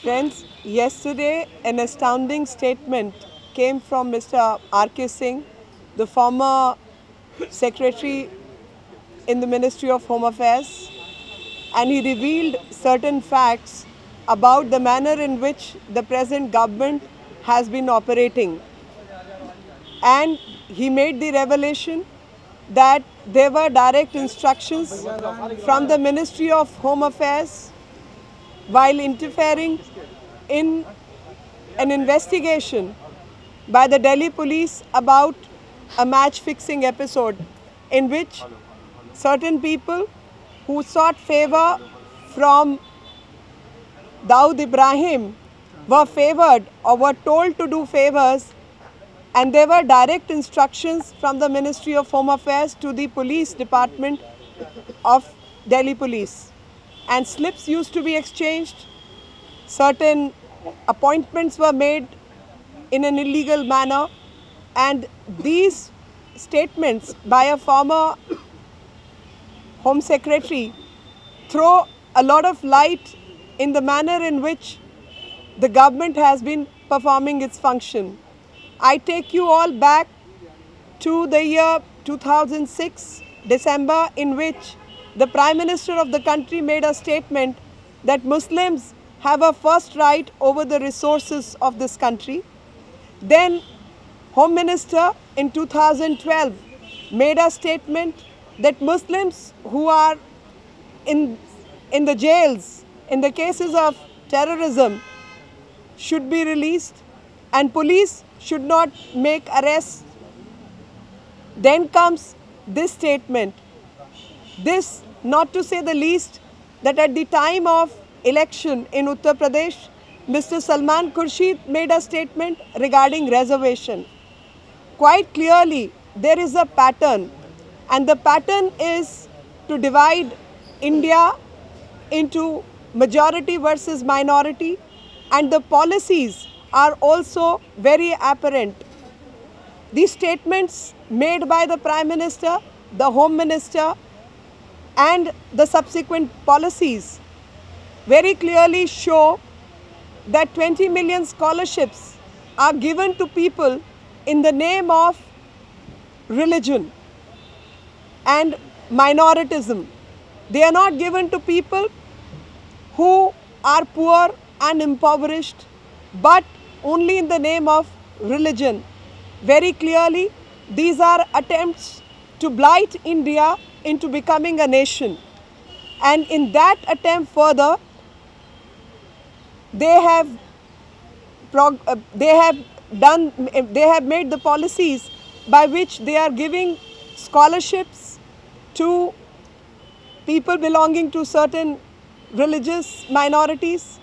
Friends, yesterday an astounding statement came from Mr. R.K. Singh, the former Secretary in the Ministry of Home Affairs, and he revealed certain facts about the manner in which the present government has been operating. And he made the revelation that there were direct instructions from the Ministry of Home Affairs while interfering in an investigation by the Delhi police about a match-fixing episode in which certain people who sought favor from Dawood Ibrahim were favored or were told to do favors, and there were direct instructions from the Ministry of Home Affairs to the police department of Delhi police. And slips used to be exchanged, certain appointments were made in an illegal manner, and these statements by a former Home Secretary throw a lot of light in the manner in which the government has been performing its function. I take you all back to the year 2006, December, in which the Prime Minister of the country made a statement that Muslims have a first right over the resources of this country. Then Home Minister in 2012 made a statement that Muslims who are in the jails in the cases of terrorism should be released and police should not make arrests. Then comes this statement. This, not to say the least, that at the time of election in Uttar Pradesh, Mr. Salman Khurshid made a statement regarding reservation. Quite clearly, there is a pattern, and the pattern is to divide India into majority versus minority, and the policies are also very apparent. These statements made by the Prime Minister, the Home Minister, and the subsequent policies very clearly show that 20 million scholarships are given to people in the name of religion and minoritism. They are not given to people who are poor and impoverished, but only in the name of religion. Very clearly, these are attempts to blight India into becoming a nation. And in that attempt further, they have made the policies by which they are giving scholarships to people belonging to certain religious minorities,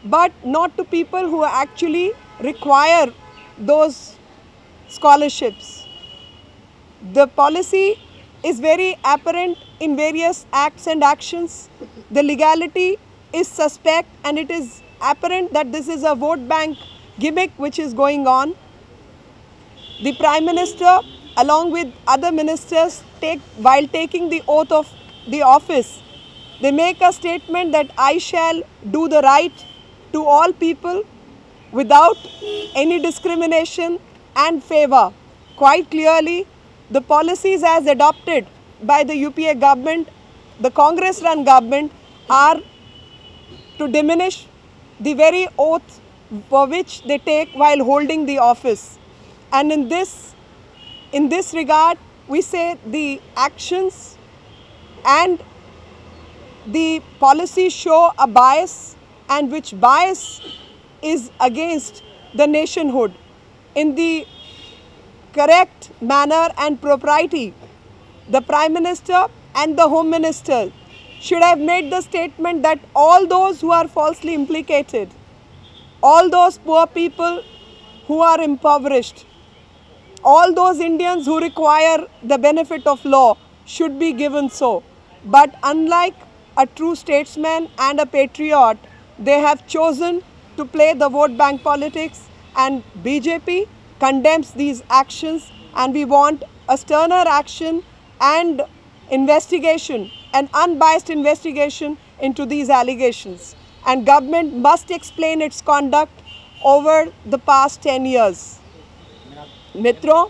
but not to people who actually require those scholarships. The policy is very apparent in various acts and actions. The legality is suspect, and it is apparent that this is a vote bank gimmick which is going on. The Prime Minister, along with other ministers, while taking the oath of the office, they make a statement that I shall do the right to all people without any discrimination and favor. Quite clearly, the policies as adopted by the UPA government, the Congress-run government, are to diminish the very oath for which they take while holding the office. And in this regard, we say the actions and the policies show a bias, and which bias is against the nationhood. In the correct manner and propriety, the Prime Minister and the Home Minister should have made the statement that all those who are falsely implicated, all those poor people who are impoverished, all those Indians who require the benefit of law should be given so. But unlike a true statesman and a patriot, they have chosen to play the vote bank politics, and BJP condemns these actions, and we want a sterner action and investigation, an unbiased investigation into these allegations. and government must explain its conduct over the past 10 years. मित्रों,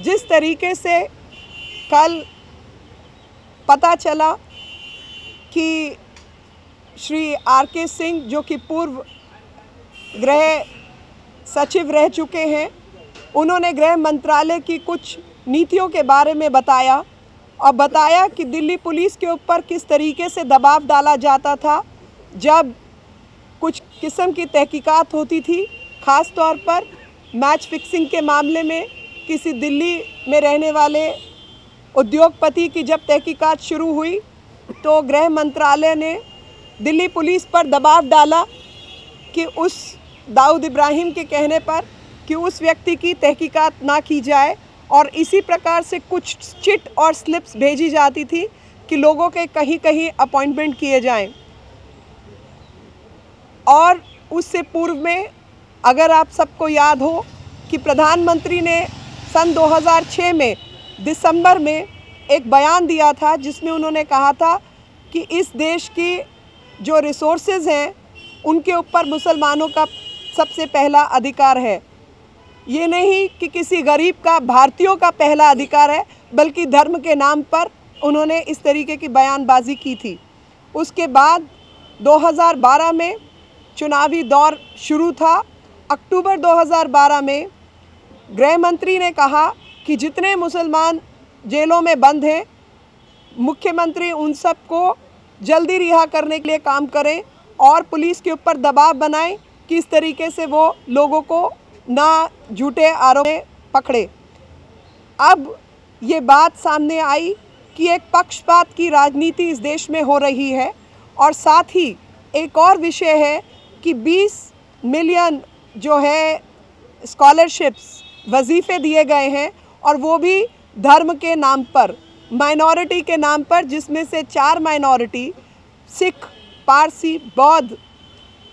जिस तरीके से कल पता चला कि Shri R K. Singh, जो कि पूर्व गृह सचिव रह चुके हैं, उन्होंने गृह मंत्रालय की कुछ नीतियों के बारे में बताया और बताया कि दिल्ली पुलिस के ऊपर किस तरीके से दबाव डाला जाता था जब कुछ किस्म की तहकीकात होती थी। ख़ास तौर पर मैच फिक्सिंग के मामले में किसी दिल्ली में रहने वाले उद्योगपति की जब तहकीकात शुरू हुई तो गृह मंत्रालय ने दिल्ली पुलिस पर दबाव डाला कि उस दाऊद इब्राहिम के कहने पर कि उस व्यक्ति की तहकीकात ना की जाए, और इसी प्रकार से कुछ चिट और स्लिप्स भेजी जाती थी कि लोगों के कहीं कहीं अपॉइंटमेंट किए जाएं। और उससे पूर्व में अगर आप सबको याद हो कि प्रधानमंत्री ने सन 2006 में दिसंबर में एक बयान दिया था जिसमें उन्होंने कहा था कि इस देश की जो रिसोर्सेज हैं उनके ऊपर मुसलमानों का सबसे पहला अधिकार है। ये नहीं कि किसी गरीब का, भारतीयों का पहला अधिकार है, बल्कि धर्म के नाम पर उन्होंने इस तरीके की बयानबाजी की थी। उसके बाद 2012 में चुनावी दौर शुरू था। अक्टूबर 2012 में गृह मंत्री ने कहा कि जितने मुसलमान जेलों में बंद हैं, मुख्यमंत्री उन सब को जल्दी रिहा करने के लिए काम करें और पुलिस के ऊपर दबाव बनाएं कि इस तरीके से वो लोगों को ना झूठे आरोप में पकड़े। अब ये बात सामने आई कि एक पक्षपात की राजनीति इस देश में हो रही है, और साथ ही एक और विषय है कि 20 मिलियन जो है स्कॉलरशिप्स, वजीफ़े दिए गए हैं, और वो भी धर्म के नाम पर, माइनॉरिटी के नाम पर, जिसमें से 4 माइनॉरिटी सिख, पारसी, बौद्ध,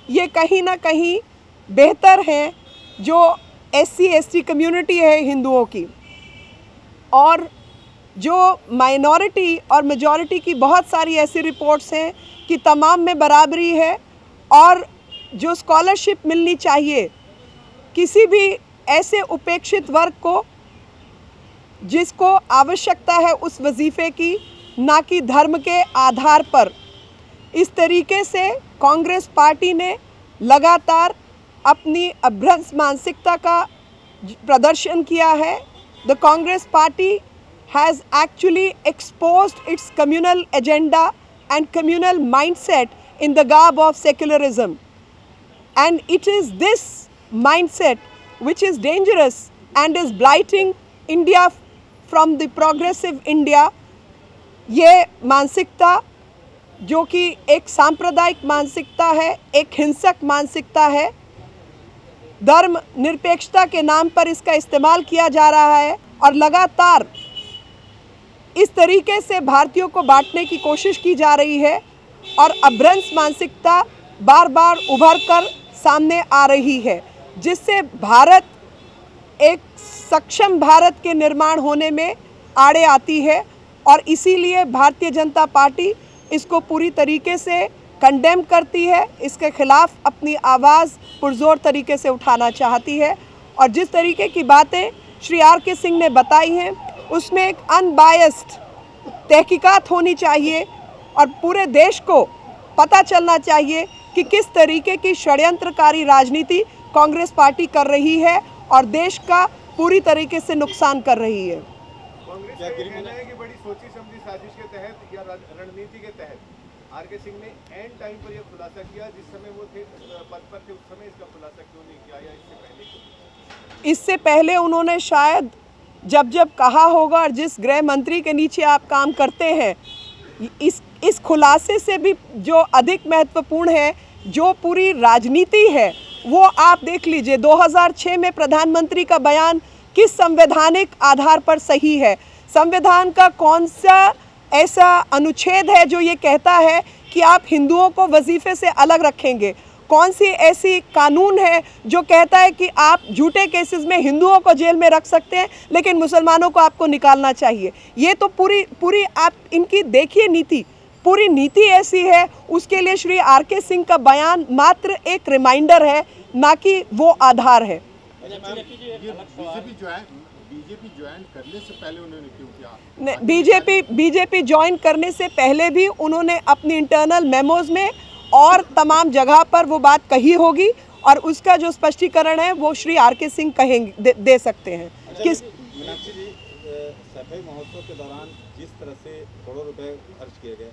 ये कहीं ना कहीं बेहतर हैं जो SC/ST कम्युनिटी है हिंदुओं की। और जो माइनॉरिटी और मेजॉरिटी की बहुत सारी ऐसी रिपोर्ट्स हैं कि तमाम में बराबरी है, और जो स्कॉलरशिप मिलनी चाहिए किसी भी ऐसे उपेक्षित वर्ग को जिसको आवश्यकता है उस वजीफ़े की, ना कि धर्म के आधार पर। इस तरीके से कांग्रेस पार्टी ने लगातार अपनी अभ्रंश मानसिकता का प्रदर्शन किया है। The Congress party has actually exposed it's communal agenda and communal mindset in the garb of secularism, and it is this mindset which is dangerous and is blighting India from the progressive India। ये मानसिकता जो कि एक सांप्रदायिक मानसिकता है, एक हिंसक मानसिकता है, धर्म निरपेक्षता के नाम पर इसका इस्तेमाल किया जा रहा है, और लगातार इस तरीके से भारतीयों को बांटने की कोशिश की जा रही है, और अभ्रंश मानसिकता बार बार उभर कर सामने आ रही है, जिससे भारत एक सक्षम भारत के निर्माण होने में आड़े आती है। और इसीलिए भारतीय जनता पार्टी इसको पूरी तरीके से कंडेम करती है, इसके खिलाफ अपनी आवाज़ पुरजोर तरीके से उठाना चाहती है। और जिस तरीके की बातें श्री आर.के. सिंह ने बताई हैं उसमें एक अनबायस्ड तहकीकात होनी चाहिए, और पूरे देश को पता चलना चाहिए कि किस तरीके की षड्यंत्रकारी राजनीति कांग्रेस पार्टी कर रही है और देश का पूरी तरीके से नुकसान कर रही है। कांग्रेस का कहना है कि बड़ी सोची समझी साजिश के तहत या रणनीति के तहत आर.के. सिंह ने एंड टाइम पर यह खुलासा किया, जिस समय वो थे पद पर थे उस समय इसका खुलासा क्यों नहीं किया, या इससे पहले? इससे पहले उन्होंने शायद जब कहा होगा, और जिस गृह मंत्री के नीचे आप काम करते हैं, इस खुलासे से भी जो अधिक महत्वपूर्ण है, जो पूरी राजनीति है, वो आप देख लीजिए 2006 में प्रधानमंत्री का बयान किस संवैधानिक आधार पर सही है। संविधान का कौन सा ऐसा अनुच्छेद है जो ये कहता है कि आप हिंदुओं को वजीफे से अलग रखेंगे? कौन सी ऐसी कानून है जो कहता है कि आप झूठे केसेस में हिंदुओं को जेल में रख सकते हैं लेकिन मुसलमानों को आपको निकालना चाहिए? ये तो पूरी आप इनकी देखिए नीति, पूरी नीति ऐसी है, उसके लिए श्री आर.के. सिंह का बयान मात्र एक रिमाइंडर है, ना कि वो आधार है। बीजेपी ज्वाइन करने से पहले उन्होंने क्यों किया? बीजेपी ज्वाइन करने से पहले भी उन्होंने अपनी इंटरनल मेमोज में और तमाम जगह पर वो बात कही होगी, और उसका जो स्पष्टीकरण है वो श्री आर.के. सिंह कहेंगे, दे सकते हैं। किस मीनाक्षी जी, सफाई महोत्सव के दौरान जिस तरह से करोड़ों रुपए खर्च किए गए,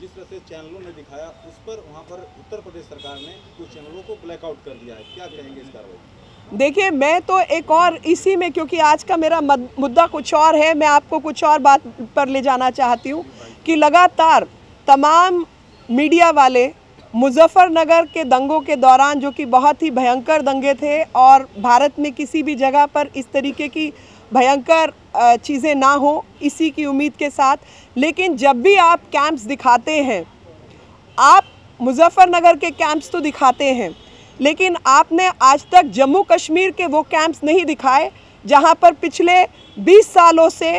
जिस तरह से चैनलों ने दिखाया, उस पर वहाँ पर उत्तर प्रदेश सरकार ने कुछ चैनलों को ब्लैकआउट कर दिया है, क्या कहेंगे इस कार्रवाई? देखिए, मैं तो एक और इसी में, क्योंकि आज का मेरा मुद्दा कुछ और है, मैं आपको कुछ और बात पर ले जाना चाहती हूँ कि लगातार तमाम मीडिया वाले मुजफ्फरनगर के दंगों के दौरान, जो कि बहुत ही भयंकर दंगे थे और भारत में किसी भी जगह पर इस तरीके की भयंकर चीज़ें ना हो, इसी की उम्मीद के साथ, लेकिन जब भी आप कैंप्स दिखाते हैं, आप मुजफ्फरनगर के कैंप्स तो दिखाते हैं, लेकिन आपने आज तक जम्मू कश्मीर के वो कैंप्स नहीं दिखाए जहां पर पिछले 20 सालों से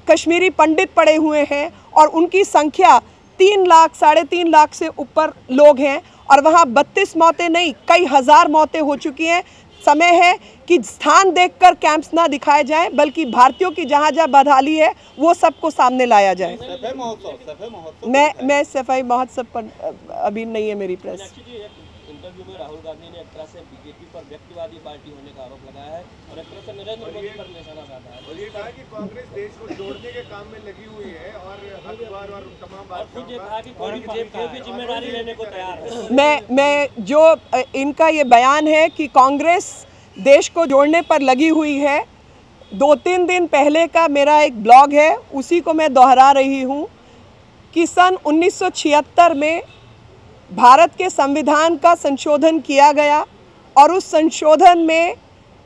कश्मीरी पंडित पड़े हुए हैं और उनकी संख्या 3 लाख, 3.5 लाख से ऊपर लोग हैं, और वहाँ 32 मौतें नहीं, कई हज़ार मौतें हो चुकी हैं। समय है कि स्थान देखकर कैंप्स ना दिखाए जाएं, बल्कि भारतीयों की जहाँ जहाँ बदहाली है वो सबको सामने लाया जाए। सफाई महोत्सव मैं सफाई महोत्सव पर अभी नहीं है मेरी प्रेस। इंटरव्यू में राहुल गांधी ने एक तरह से बीजेपी पर व्यक्तिवादी पार्टी होने का आरोप लगाया है और एक तरह से नरेंद्र मोदी पर निशाना साधा है, और ये कहा कि कांग्रेस देश को जोड़ने के काम में लगी हुई है और अखबार और तमाम बात, खुद ये कहा कि कांग्रेस भी जिम्मेदारी लेने को तैयार है। मैं जो इनका ये बयान है कि कांग्रेस देश को जोड़ने पर लगी हुई है, 2-3 दिन पहले का मेरा एक ब्लॉग है, उसी को मैं दोहरा रही हूँ कि सन 1976 में भारत के संविधान का संशोधन किया गया और उस संशोधन में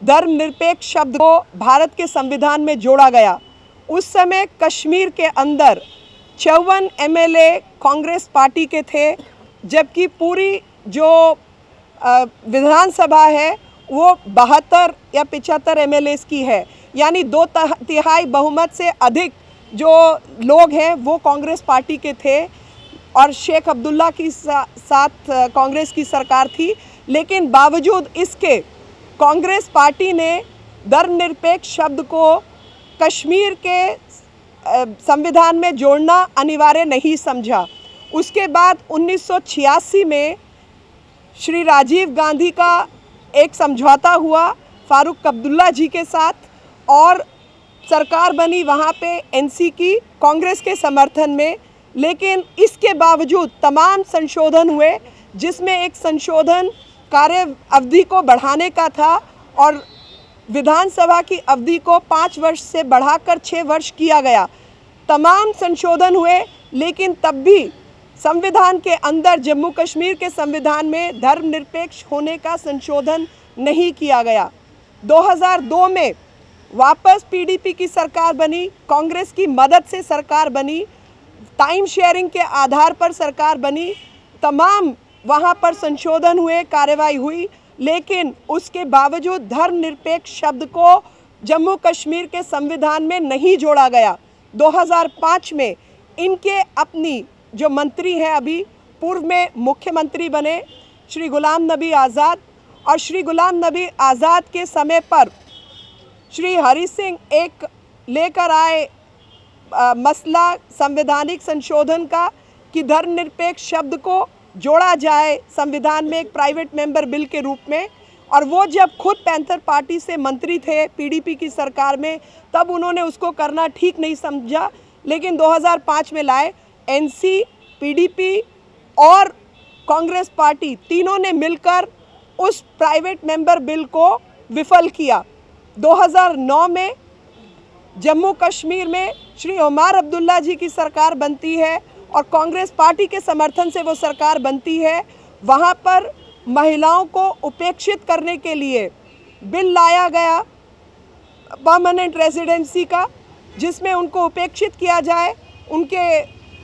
धर्मनिरपेक्ष शब्द को भारत के संविधान में जोड़ा गया। उस समय कश्मीर के अंदर 54 एमएलए कांग्रेस पार्टी के थे, जबकि पूरी जो विधानसभा है वो 72 या 75 एमएलए की है, यानी 2/3 बहुमत से अधिक जो लोग हैं वो कांग्रेस पार्टी के थे, और शेख अब्दुल्ला की साथ कांग्रेस की सरकार थी। लेकिन बावजूद इसके कांग्रेस पार्टी ने धर्मनिरपेक्ष शब्द को कश्मीर के संविधान में जोड़ना अनिवार्य नहीं समझा। उसके बाद 1986 में श्री राजीव गांधी का एक समझौता हुआ फारूक अब्दुल्ला जी के साथ, और सरकार बनी वहाँ पे एनसी की कांग्रेस के समर्थन में। लेकिन इसके बावजूद तमाम संशोधन हुए, जिसमें एक संशोधन कार्य अवधि को बढ़ाने का था और विधानसभा की अवधि को 5 वर्ष से बढ़ाकर 6 वर्ष किया गया। तमाम संशोधन हुए, लेकिन तब भी संविधान के अंदर, जम्मू कश्मीर के संविधान में धर्मनिरपेक्ष होने का संशोधन नहीं किया गया। 2002 में वापस पीडीपी की सरकार बनी, कांग्रेस की मदद से सरकार बनी, टाइम शेयरिंग के आधार पर सरकार बनी, तमाम वहाँ पर संशोधन हुए, कार्रवाई हुई, लेकिन उसके बावजूद धर्मनिरपेक्ष शब्द को जम्मू कश्मीर के संविधान में नहीं जोड़ा गया। 2005 में इनके अपनी जो मंत्री हैं, अभी पूर्व में मुख्यमंत्री बने श्री गुलाम नबी आज़ाद, और श्री गुलाम नबी आज़ाद के समय पर श्री हरि सिंह एक लेकर आए मसला संवैधानिक संशोधन का कि धर्मनिरपेक्ष शब्द को जोड़ा जाए संविधान में एक प्राइवेट मेंबर बिल के रूप में, और वो जब खुद पैंथर पार्टी से मंत्री थे पीडीपी की सरकार में, तब उन्होंने उसको करना ठीक नहीं समझा, लेकिन 2005 में लाए। एनसी, पीडीपी और कांग्रेस पार्टी तीनों ने मिलकर उस प्राइवेट मेंबर बिल को विफल किया। 2009 में जम्मू कश्मीर में श्री उमर अब्दुल्ला जी की सरकार बनती है और कांग्रेस पार्टी के समर्थन से वो सरकार बनती है। वहाँ पर महिलाओं को उपेक्षित करने के लिए बिल लाया गया परमानेंट रेजिडेंसी का, जिसमें उनको उपेक्षित किया जाए, उनके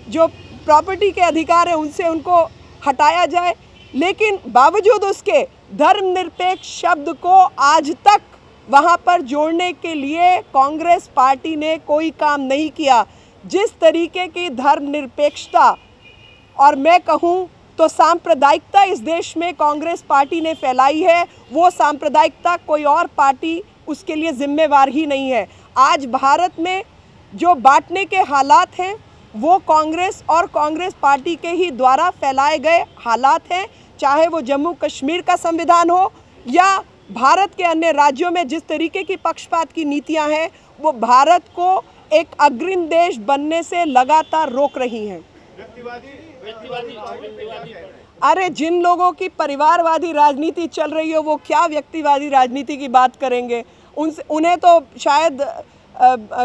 जो प्रॉपर्टी के अधिकार है उनसे उनको हटाया जाए। लेकिन बावजूद उसके धर्मनिरपेक्ष शब्द को आज तक वहाँ पर जोड़ने के लिए कांग्रेस पार्टी ने कोई काम नहीं किया। जिस तरीके की धर्मनिरपेक्षता और मैं कहूं तो सांप्रदायिकता इस देश में कांग्रेस पार्टी ने फैलाई है, वो सांप्रदायिकता कोई और पार्टी उसके लिए जिम्मेवार ही नहीं है। आज भारत में जो बांटने के हालात हैं वो कांग्रेस और कांग्रेस पार्टी के ही द्वारा फैलाए गए हालात हैं, चाहे वो जम्मू कश्मीर का संविधान हो या भारत के अन्य राज्यों में जिस तरीके की पक्षपात की नीतियां हैं वो भारत को एक अग्रणी देश बनने से लगातार रोक रही हैं। अरे जिन लोगों की परिवारवादी राजनीति चल रही हो वो क्या व्यक्तिवादी राजनीति की बात करेंगे? उन्हें तो शायद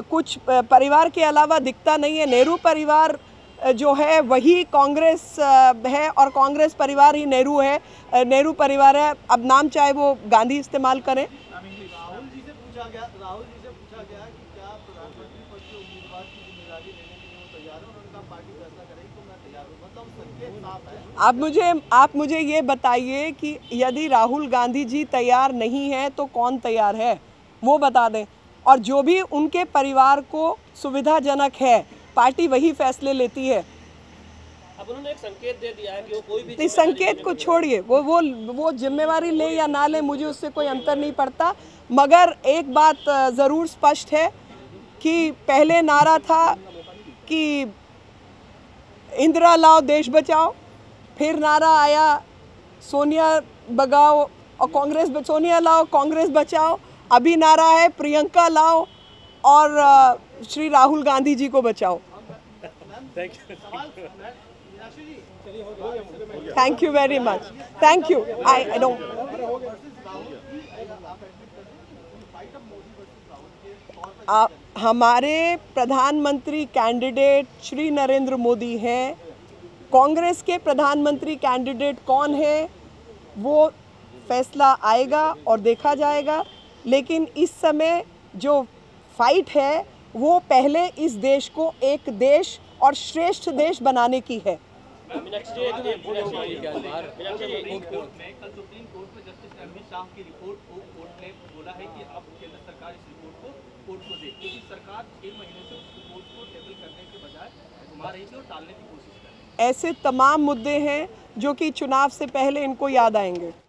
कुछ परिवार के अलावा दिखता नहीं है। नेहरू परिवार जो है वही कांग्रेस है और कांग्रेस परिवार ही नेहरू है, नेहरू परिवार है। अब नाम चाहे वो गांधी इस्तेमाल करें। राहुल जी से पूछा गया कि क्या प्रधानमंत्री पद के उम्मीदवार की जिम्मेदारी लेने के लिए वो तैयार है, उन्होंने कहा पार्टी फैसला करेगी तो मैं तैयार हूँ। मतलब संकेत साफ है। आप मुझे ये बताइए कि यदि राहुल गांधी जी तैयार नहीं है तो कौन तैयार है वो बता दें, और जो भी उनके परिवार को सुविधाजनक है पार्टी वही फैसले लेती है। अब उन्होंने एक संकेत दे दिया है कि वो कोई भी इस संकेत को छोड़िए, वो जिम्मेवारी ले या ना ले मुझे उससे कोई अंतर नहीं पड़ता, मगर एक बात ज़रूर स्पष्ट है कि पहले नारा था कि इंदिरा लाओ देश बचाओ, फिर नारा आया सोनिया भगाओ और कांग्रेस, सोनिया लाओ कांग्रेस बचाओ, अभी नारा है प्रियंका लाओ और श्री राहुल गांधी जी को बचाओ। Thank you very much, thank you. I don't, हमारे प्रधानमंत्री कैंडिडेट श्री नरेंद्र मोदी हैं। कांग्रेस के प्रधानमंत्री कैंडिडेट कौन है वो फैसला आएगा और देखा जाएगा, लेकिन इस समय जो फाइट है वो पहले इस देश को एक देश और श्रेष्ठ देश बनाने की है। कल सुप्रीम कोर्ट में जस्टिस अमित शाह की रिपोर्ट को कोर्ट ने बोला है कि अब केंद्र सरकार इस रिपोर्ट को कोर्ट को दे, क्योंकि सरकार 6 महीने से उस रिपोर्ट को टेबल करने के बजाय घुमा रही थी और टालने की कोशिश कर रही थी। ऐसे तमाम मुद्दे हैं जो कि चुनाव से पहले इनको याद आएंगे।